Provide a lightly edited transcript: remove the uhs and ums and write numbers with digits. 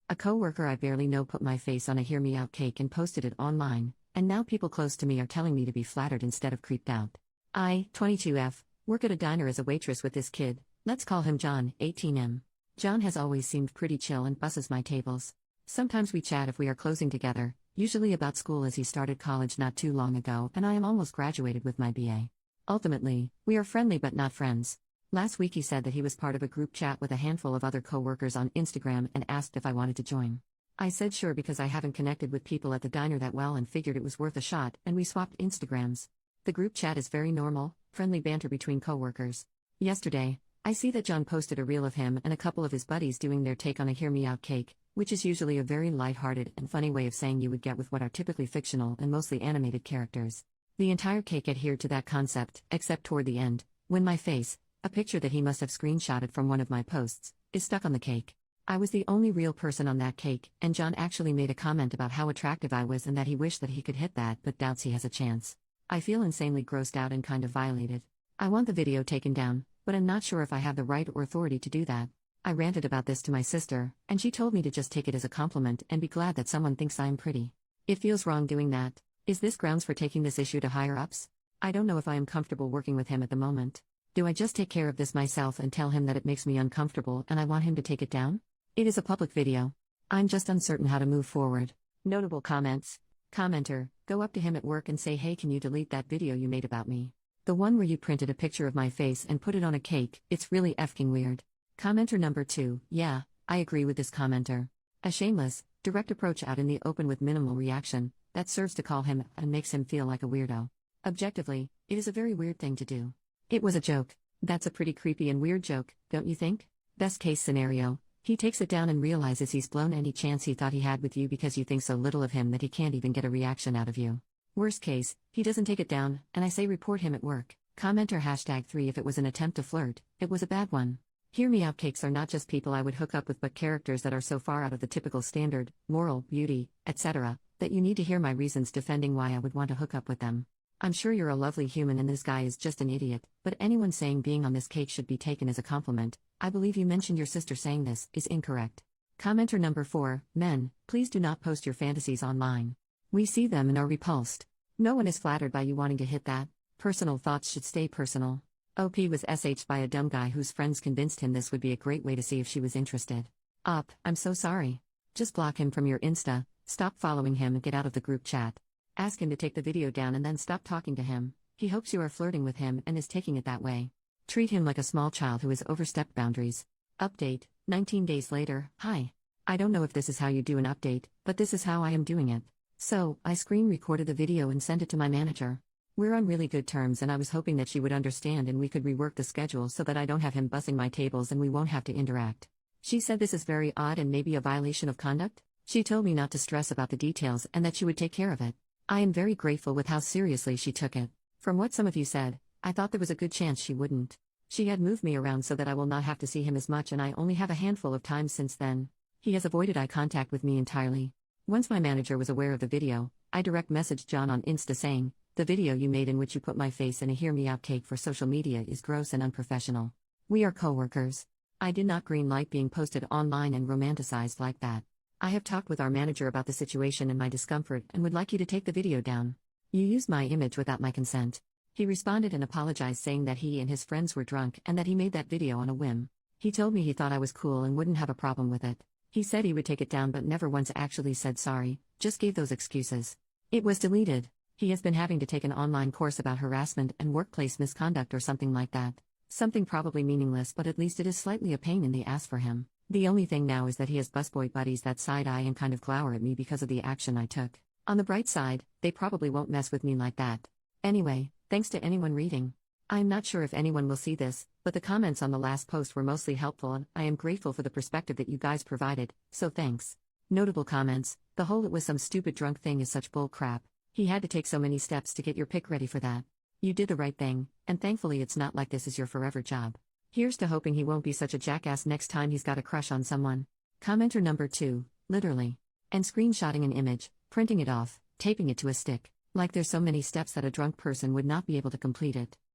A coworker I barely know put my face on a hear me out cake and posted it online, and now people close to me are telling me to be flattered instead of creeped out. I, 22F, work at a diner as a waitress with this kid. Let's call him John, 18M. John has always seemed pretty chill and busses my tables. Sometimes we chat if we are closing together, usually about school as he started college not too long ago and I am almost graduated with my BA. Ultimately, we are friendly but not friends. Last week he said that he was part of a group chat with a handful of other coworkers on Instagram and asked if I wanted to join. I said sure because I haven't connected with people at the diner that well and figured it was worth a shot, and we swapped Instagrams. The group chat is very normal, friendly banter between coworkers. Yesterday, I see that John posted a reel of him and a couple of his buddies doing their take on a hear me out cake, which is usually a very lighthearted and funny way of saying you would get with what are typically fictional and mostly animated characters. The entire cake adhered to that concept, except toward the end, when my face, a picture that he must have screenshotted from one of my posts, is stuck on the cake. I was the only real person on that cake, and John actually made a comment about how attractive I was and that he wished that he could hit that but doubts he has a chance. I feel insanely grossed out and kind of violated. I want the video taken down, but I'm not sure if I have the right or authority to do that. I ranted about this to my sister, and she told me to just take it as a compliment and be glad that someone thinks I'm pretty. It feels wrong doing that. Is this grounds for taking this issue to higher ups? I don't know if I am comfortable working with him at the moment. Do I just take care of this myself and tell him that it makes me uncomfortable and I want him to take it down? It is a public video. I'm just uncertain how to move forward. Notable comments. Commenter, go up to him at work and say, hey, can you delete that video you made about me? The one where you printed a picture of my face and put it on a cake, it's really effing weird. Commenter number 2, yeah, I agree with this commenter. A shameless, direct approach out in the open with minimal reaction, that serves to call him and makes him feel like a weirdo. Objectively, it is a very weird thing to do. It was a joke. That's a pretty creepy and weird joke, don't you think? Best case scenario, he takes it down and realizes he's blown any chance he thought he had with you because you think so little of him that he can't even get a reaction out of you. Worst case, he doesn't take it down, and I say report him at work. Commenter #3 if it was an attempt to flirt, it was a bad one. Hear me out cakes are not just people I would hook up with but characters that are so far out of the typical standard, moral, beauty, etc., that you need to hear my reasons defending why I would want to hook up with them. I'm sure you're a lovely human and this guy is just an idiot, but anyone saying being on this cake should be taken as a compliment, I believe you mentioned your sister saying this, is incorrect. Commenter number 4, men, please do not post your fantasies online. We see them and are repulsed. No one is flattered by you wanting to hit that. Personal thoughts should stay personal. OP was SH'd by a dumb guy whose friends convinced him this would be a great way to see if she was interested. I'm so sorry. Just block him from your Insta, stop following him and get out of the group chat. Ask him to take the video down and then stop talking to him. He hopes you are flirting with him and is taking it that way. Treat him like a small child who has overstepped boundaries. Update, 19 days later, hi. I don't know if this is how you do an update, but this is how I am doing it. So, I screen recorded the video and sent it to my manager. We're on really good terms and I was hoping that she would understand and we could rework the schedule so that I don't have him bussing my tables and we won't have to interact. She said this is very odd and maybe a violation of conduct. She told me not to stress about the details and that she would take care of it. I am very grateful with how seriously she took it. From what some of you said, I thought there was a good chance she wouldn't. She had moved me around so that I will not have to see him as much and I only have a handful of times since then. He has avoided eye contact with me entirely. Once my manager was aware of the video, I direct messaged John on Insta saying, the video you made in which you put my face in a hear me out cake for social media is gross and unprofessional. We are coworkers. I did not green light being posted online and romanticized like that. I have talked with our manager about the situation and my discomfort and would like you to take the video down. You used my image without my consent. He responded and apologized saying that he and his friends were drunk and that he made that video on a whim. He told me he thought I was cool and wouldn't have a problem with it. He said he would take it down but never once actually said sorry, just gave those excuses. It was deleted. He has been having to take an online course about harassment and workplace misconduct or something like that. Something probably meaningless but at least it is slightly a pain in the ass for him. The only thing now is that he has busboy buddies that side-eye and kind of glower at me because of the action I took. On the bright side, they probably won't mess with me like that. Anyway, thanks to anyone reading. I'm not sure if anyone will see this, but the comments on the last post were mostly helpful and I am grateful for the perspective that you guys provided, so thanks. Notable comments, the whole it was some stupid drunk thing is such bull crap. He had to take so many steps to get your pic ready for that. You did the right thing, and thankfully it's not like this is your forever job. Here's to hoping he won't be such a jackass next time he's got a crush on someone. Commenter number 2, literally. And screenshotting an image, printing it off, taping it to a stick. Like there's so many steps that a drunk person would not be able to complete it.